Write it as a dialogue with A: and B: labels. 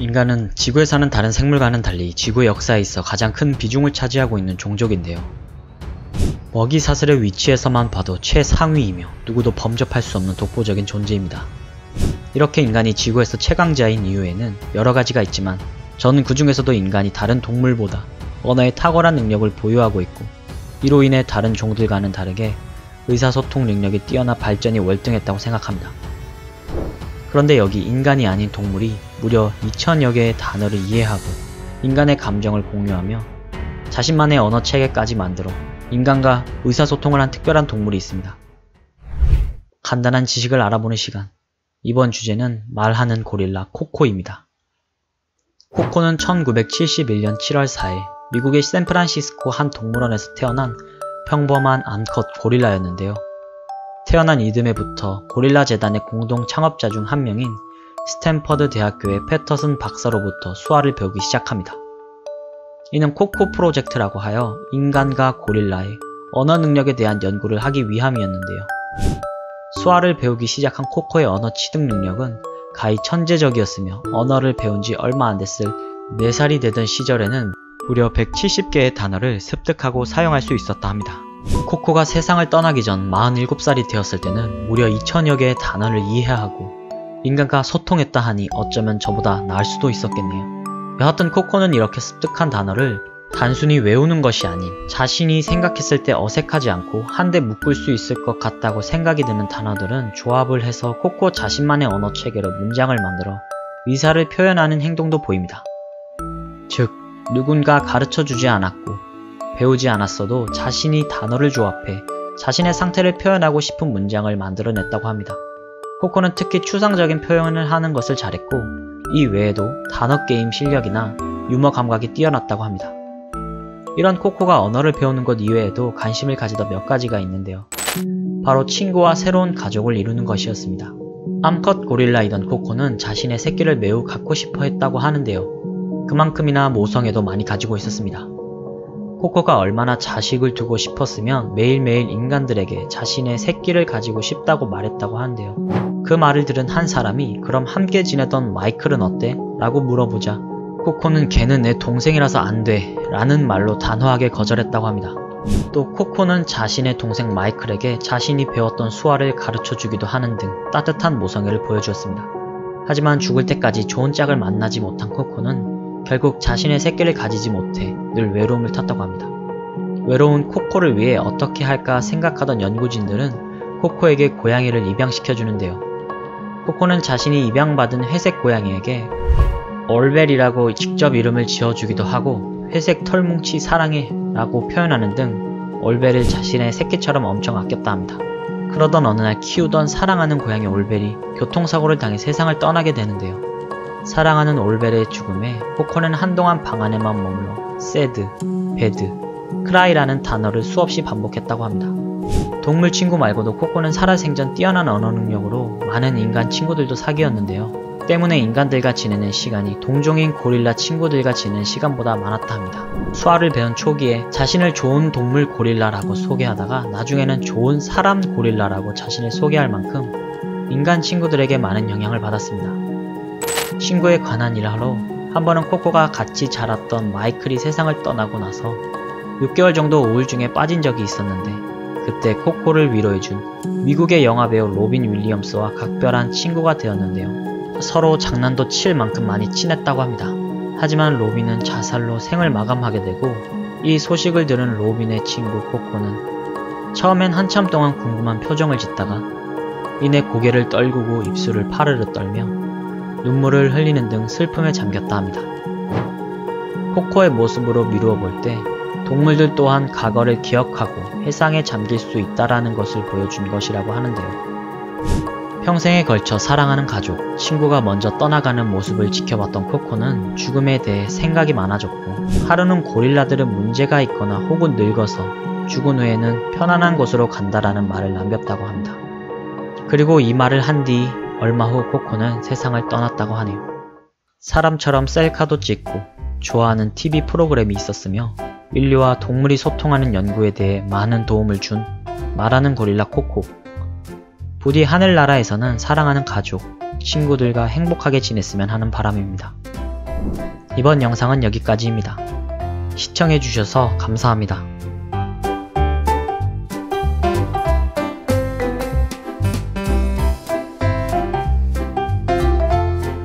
A: 인간은 지구에 사는 다른 생물과는 달리 지구의 역사에 있어 가장 큰 비중을 차지하고 있는 종족인데요. 먹이 사슬의 위치에서만 봐도 최상위이며 누구도 범접할 수 없는 독보적인 존재입니다. 이렇게 인간이 지구에서 최강자인 이유에는 여러 가지가 있지만 저는 그 중에서도 인간이 다른 동물보다 언어에 탁월한 능력을 보유하고 있고 이로 인해 다른 종들과는 다르게 의사소통 능력이 뛰어나 발전이 월등했다고 생각합니다. 그런데 여기 인간이 아닌 동물이 무려 2000여 개의 단어를 이해하고 인간의 감정을 공유하며 자신만의 언어 체계까지 만들어 인간과 의사소통을 한 특별한 동물이 있습니다. 간단한 지식을 알아보는 시간. 이번 주제는 말하는 고릴라 코코입니다. 코코는 1971년 7월 4일 미국의 샌프란시스코 한 동물원에서 태어난 평범한 암컷 고릴라였는데요. 태어난 이듬해부터 고릴라 재단의 공동 창업자 중 한 명인 스탠퍼드 대학교의 패터슨 박사로부터 수화를 배우기 시작합니다. 이는 코코 프로젝트라고 하여 인간과 고릴라의 언어 능력에 대한 연구를 하기 위함이었는데요. 수화를 배우기 시작한 코코의 언어 취득 능력은 가히 천재적이었으며 언어를 배운 지 얼마 안 됐을 4살이 되던 시절에는 무려 170개의 단어를 습득하고 사용할 수 있었다 합니다. 코코가 세상을 떠나기 전 47살이 되었을 때는 무려 2000여 개의 단어를 이해하고 인간과 소통했다 하니 어쩌면 저보다 나을 수도 있었겠네요. 여하튼 코코는 이렇게 습득한 단어를 단순히 외우는 것이 아닌 자신이 생각했을 때 어색하지 않고 한데 묶을 수 있을 것 같다고 생각이 드는 단어들은 조합을 해서 코코 자신만의 언어 체계로 문장을 만들어 의사를 표현하는 행동도 보입니다. 즉, 누군가 가르쳐주지 않았고 배우지 않았어도 자신이 단어를 조합해 자신의 상태를 표현하고 싶은 문장을 만들어냈다고 합니다. 코코는 특히 추상적인 표현을 하는 것을 잘했고 이 외에도 단어 게임 실력이나 유머 감각이 뛰어났다고 합니다. 이런 코코가 언어를 배우는 것 이외에도 관심을 가지던 몇 가지가 있는데요. 바로 친구와 새로운 가족을 이루는 것이었습니다. 암컷 고릴라이던 코코는 자신의 새끼를 매우 갖고 싶어 했다고 하는데요. 그만큼이나 모성애도 많이 가지고 있었습니다. 코코가 얼마나 자식을 두고 싶었으면 매일매일 인간들에게 자신의 새끼를 가지고 싶다고 말했다고 하는데요. 그 말을 들은 한 사람이 그럼 함께 지내던 마이클은 어때? 라고 물어보자 코코는 걔는 내 동생이라서 안 돼 라는 말로 단호하게 거절했다고 합니다. 또 코코는 자신의 동생 마이클에게 자신이 배웠던 수화를 가르쳐주기도 하는 등 따뜻한 모성애를 보여주었습니다. 하지만 죽을 때까지 좋은 짝을 만나지 못한 코코는 결국 자신의 새끼를 가지지 못해 늘 외로움을 탔다고 합니다. 외로운 코코를 위해 어떻게 할까 생각하던 연구진들은 코코에게 고양이를 입양시켜주는데요. 코코는 자신이 입양받은 회색 고양이에게 올벨이라고 직접 이름을 지어주기도 하고 회색 털뭉치 사랑해 라고 표현하는 등 올벨을 자신의 새끼처럼 엄청 아꼈다 합니다. 그러던 어느 날 키우던 사랑하는 고양이 올벨이 교통사고를 당해 세상을 떠나게 되는데요. 사랑하는 올벨의 죽음에 코코는 한동안 방 안에만 머물러 sad, bad, cry라는 단어를 수없이 반복했다고 합니다. 동물 친구 말고도 코코는 살아생전 뛰어난 언어 능력으로 많은 인간 친구들도 사귀었는데요. 때문에 인간들과 지내는 시간이 동종인 고릴라 친구들과 지내는 시간보다 많았다 합니다. 수화를 배운 초기에 자신을 좋은 동물 고릴라라고 소개하다가 나중에는 좋은 사람 고릴라라고 자신을 소개할 만큼 인간 친구들에게 많은 영향을 받았습니다. 친구에 관한 일을 하러 한 번은 코코가 같이 자랐던 마이클이 세상을 떠나고 나서 6개월 정도 우울증에 빠진 적이 있었는데 그때 코코를 위로해준 미국의 영화배우 로빈 윌리엄스와 각별한 친구가 되었는데요. 서로 장난도 칠 만큼 많이 친했다고 합니다. 하지만 로빈은 자살로 생을 마감하게 되고 이 소식을 들은 로빈의 친구 코코는 처음엔 한참 동안 궁금한 표정을 짓다가 이내 고개를 떨구고 입술을 파르르 떨며 눈물을 흘리는 등 슬픔에 잠겼다 합니다. 코코의 모습으로 미루어 볼 때 동물들 또한 과거를 기억하고 회상에 잠길 수 있다라는 것을 보여준 것이라고 하는데요. 평생에 걸쳐 사랑하는 가족, 친구가 먼저 떠나가는 모습을 지켜봤던 코코는 죽음에 대해 생각이 많아졌고 하루는 고릴라들은 문제가 있거나 혹은 늙어서 죽은 후에는 편안한 곳으로 간다라는 말을 남겼다고 합니다. 그리고 이 말을 한 뒤 얼마 후 코코는 세상을 떠났다고 하네요. 사람처럼 셀카도 찍고 좋아하는 TV 프로그램이 있었으며 인류와 동물이 소통하는 연구에 대해 많은 도움을 준 말하는 고릴라 코코. 부디 하늘나라에서는 사랑하는 가족, 친구들과 행복하게 지냈으면 하는 바람입니다. 이번 영상은 여기까지입니다. 시청해주셔서 감사합니다.